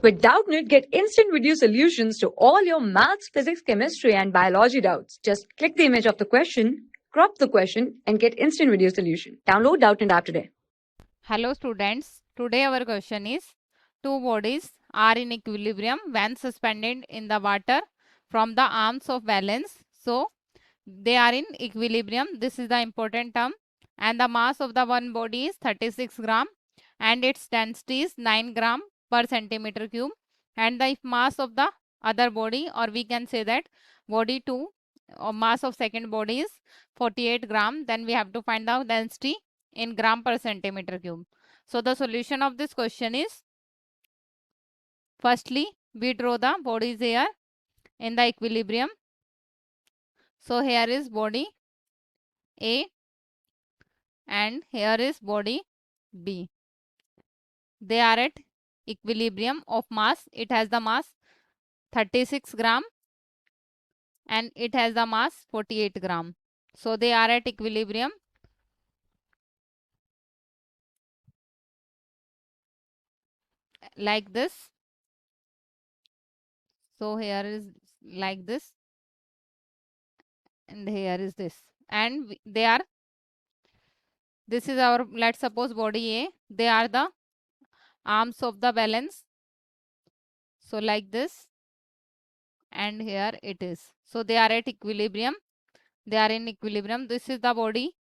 With Doubtnut, get instant video solutions to all your maths, physics, chemistry, and biology doubts. Just click the image of the question, crop the question, and get instant video solution. Download Doubtnut app today. Hello students, today our question is two bodies are in equilibrium when suspended in the water from the arms of balance. So they are in equilibrium, this is the important term, and the mass of the one body is 36 gram and its density is 9 gram per centimeter cube, and the mass of the other body, or we can say that body 2 or mass of second body is 48 gram, then we have to find the density in gram per centimeter cube. So the solution of this question is, firstly we draw the bodies here in the equilibrium. So here is body A and here is body B. They are at equilibrium of mass. It has the mass 36 gram and it has the mass 48 gram. So they are at equilibrium. Like this. So here is like this and here is this, and they are, this is our, let's suppose body A, they are the arms of the balance. So like this, and here it is. So they are at equilibrium. They are in equilibrium. This is the body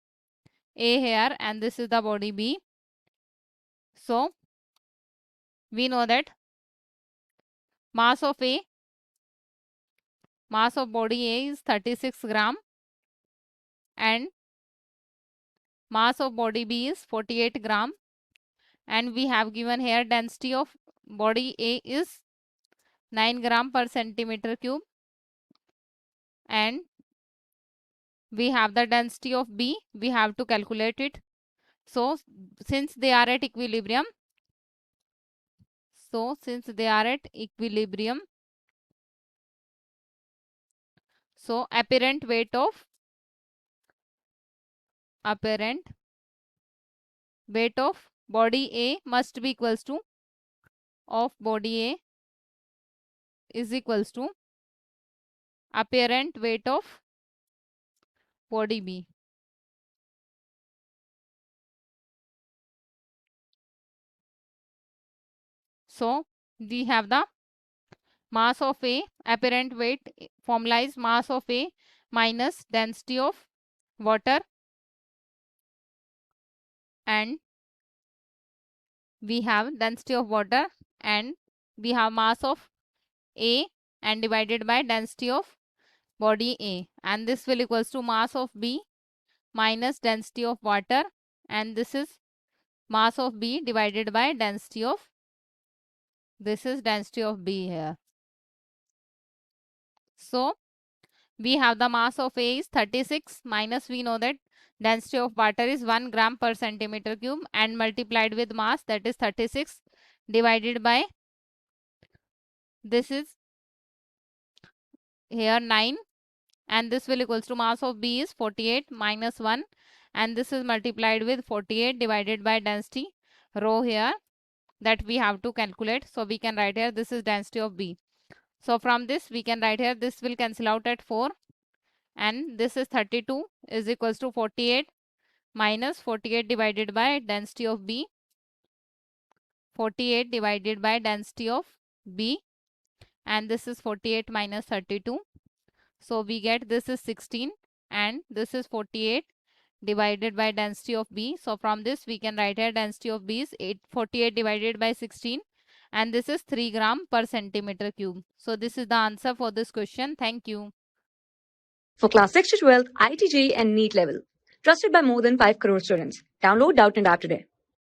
A here and this is the body B. So we know that mass of A, mass of body A is 36 gram and mass of body B is 48 gram, and we have given here density of body A is 9 gram per centimeter cube, and we have the density of B, we have to calculate it. So since they are at equilibrium, so apparent weight of body A must be equals to of body A is equals to apparent weight of body B. So we have the mass of A, apparent weight formula is mass of A minus density of water, and we have density of water and we have mass of A and divided by density of body A, and this will equals to mass of B minus density of water, and this is mass of B divided by density of, this is density of B here. So we have the mass of A is 36 minus, we know that density of water is 1 gram per centimeter cube, and multiplied with mass, that is 36, divided by, this is here 9, and this will equals to mass of B is 48 minus 1, and this is multiplied with 48 divided by density rho here that we have to calculate. So we can write here, this is density of B. So from this we can write here, this will cancel out at 4, and this is 32 is equals to 48 minus 48 divided by density of B, 48 divided by density of B, and this is 48 minus 32. So we get this is 16 and this is 48 divided by density of B. So from this we can write here density of B is 48 divided by 16, and this is 3 gram per centimeter cube. So this is the answer for this question. Thank you. For class 6 to 12, IIT JEE and NEET level. Trusted by more than 5 crore students. Download Doubtnut app today.